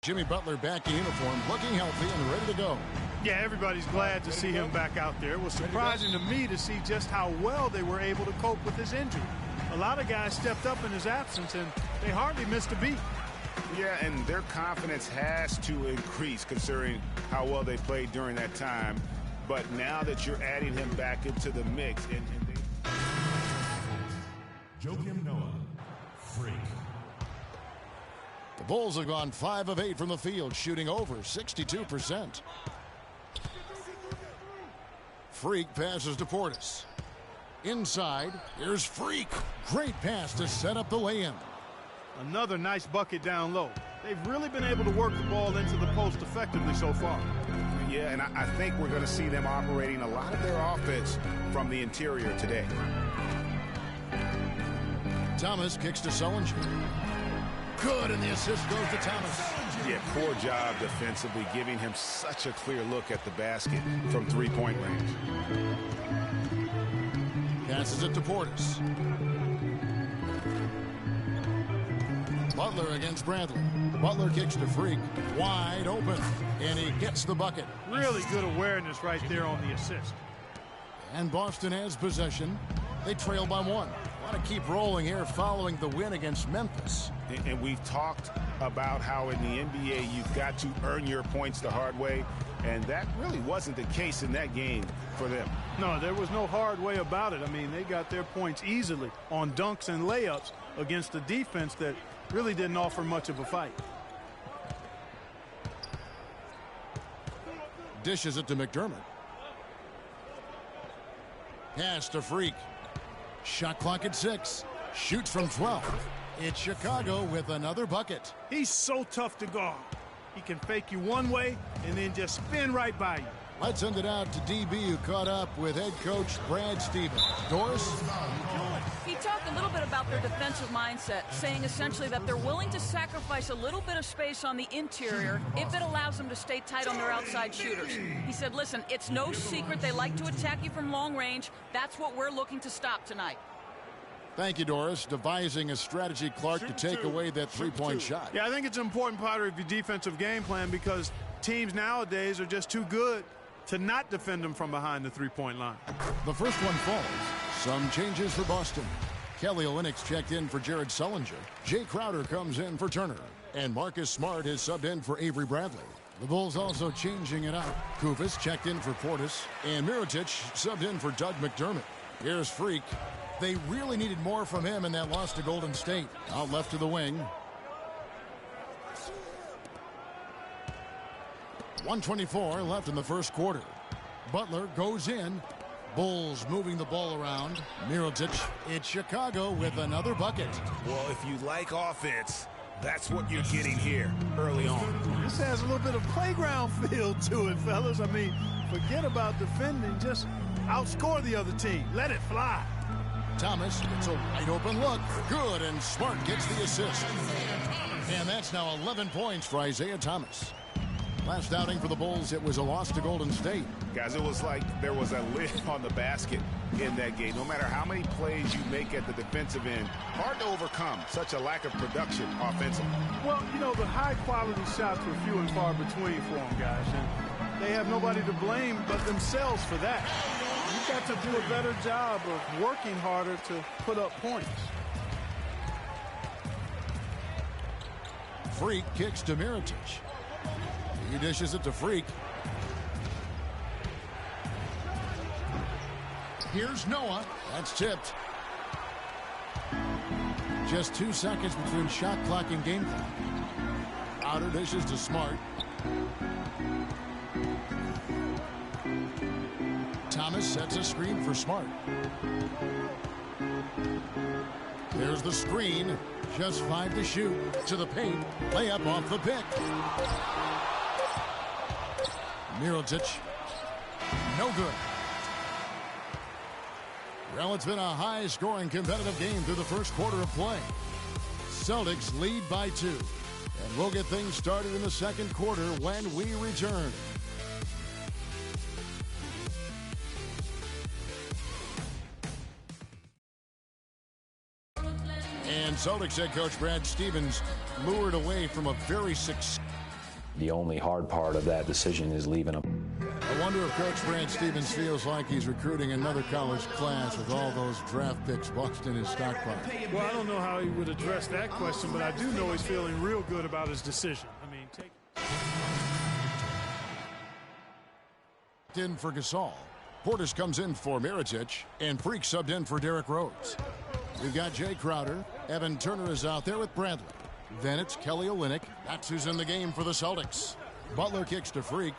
Jimmy Butler back in uniform, looking healthy and ready to go. Yeah, everybody's glad to see him back out there. It was surprising to me to see just how well they were able to cope with his injury. A lot of guys stepped up in his absence, and they hardly missed a beat. Yeah, and their confidence has to increase considering how well they played during that time. But now that you're adding him back into the mix. Joakim Noah, Freak. The Bulls have gone 5 of 8 from the field, shooting over 62%. Freak passes to Portis. Inside, here's Freak. Great pass to set up the lay-in. Another nice bucket down low. They've really been able to work the ball into the post effectively so far. Yeah, and I think we're going to see them operating a lot of their offense from the interior today. Thomas kicks to Sullinger. Good, and the assist goes to Thomas. Yeah, poor job defensively, giving him such a clear look at the basket from three-point range. Passes it to Portis. Butler against Bradley. Butler kicks to Freak. Wide open, and he gets the bucket. Really good awareness right there on the assist. And Boston has possession. They trail by 1. Want to keep rolling here following the win against Memphis. And we've talked about how in the NBA you've got to earn your points the hard way, and that really wasn't the case in that game for them. No, there was no hard way about it. I mean, they got their points easily on dunks and layups against a defense that really didn't offer much of a fight. Dishes it to McDermott. Pass to Freak. Shot clock at 6. Shoots from 12. It's Chicago with another bucket. He's so tough to guard. He can fake you one way and then just spin right by you. Let's send it out to DB, who caught up with head coach Brad Stevens. Doris? He talked a little bit about their defensive mindset, saying essentially that they're willing to sacrifice a little bit of space on the interior if it allows them to stay tight on their outside shooters. He said, listen, it's no secret they like to attack you from long range. That's what we're looking to stop tonight. Thank you, Doris. Devising a strategy, Clark, to take away that three-point shot. Yeah, I think it's an important part of your defensive game plan because teams nowadays are just too good to not defend them from behind the three-point line. The first one falls. Some changes for Boston. Kelly Olynyk checked in for Jared Sullinger. Jay Crowder comes in for Turner. And Marcus Smart is subbed in for Avery Bradley. The Bulls also changing it up. Kufis checked in for Portis. And Mirotic subbed in for Doug McDermott. Here's Freak. They really needed more from him in that loss to Golden State. Out left to the wing. 1:24 left in the first quarter. Butler goes in. Bulls moving the ball around. Mirotic. It's Chicago with another bucket. Well, if you like offense, that's what you're getting here early on. This has a little bit of playground feel to it, fellas. I mean, forget about defending. Just outscore the other team. Let it fly. Thomas gets a wide open look. Good, and Smart gets the assist. And that's now 11 points for Isaiah Thomas. Last outing for the Bulls, it was a loss to Golden State. Guys, it was like there was a lid on the basket in that game. No matter how many plays you make at the defensive end, hard to overcome such a lack of production offensively. Well, you know, the high-quality shots were few and far between for them, guys. And they have nobody to blame but themselves for that. You've got to do a better job of working harder to put up points. Freak kicks to Mirotic. He dishes it to Freak. Here's Noah. That's tipped. Just 2 seconds between shot clock and game clock. Outer dishes to Smart. Thomas sets a screen for Smart. There's the screen. Just 5 to shoot. To the paint. Layup off the pick. Mirotic. No good. Well, it's been a high-scoring competitive game through the first quarter of play. Celtics lead by 2. And we'll get things started in the second quarter when we return. And Celtics head coach Brad Stevens lured away from a very successful The only hard part of that decision is leaving him. I wonder if Coach Brad Stevens feels like he's recruiting another college class with all those draft picks Boston is stockpiling. Well, I don't know how he would address that question, but I do know he's feeling real good about his decision. I mean, In for Gasol. Portis comes in for Mirotic, and Freak subbed in for Derrick Rose. We've got Jay Crowder. Evan Turner is out there with Bradley. Then it's Kelly Olynyk. That's who's in the game for the Celtics. Butler kicks to Freak.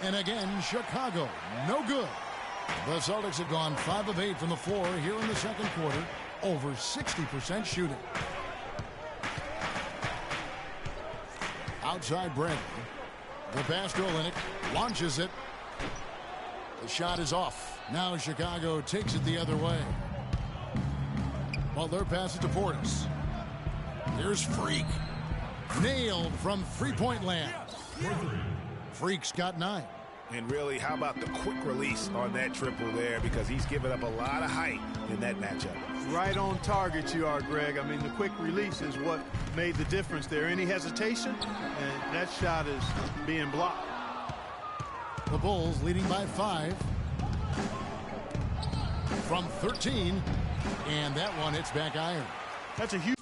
And again, Chicago. No good. The Celtics have gone 5 of 8 from the floor here in the second quarter. Over 60% shooting. Outside Bradley. The pass to Olynyk. Launches it. The shot is off. Now Chicago takes it the other way. Butler passes to Portis. Here's Freak. Nailed from three-point land. Freak's got 9. And really, how about the quick release on that triple there, because he's given up a lot of height in that matchup. right on target you are, Greg. I mean, the quick release is what made the difference there. Any hesitation, and that shot is being blocked. The Bulls leading by 5 from 13, and that one hits back iron. That's a huge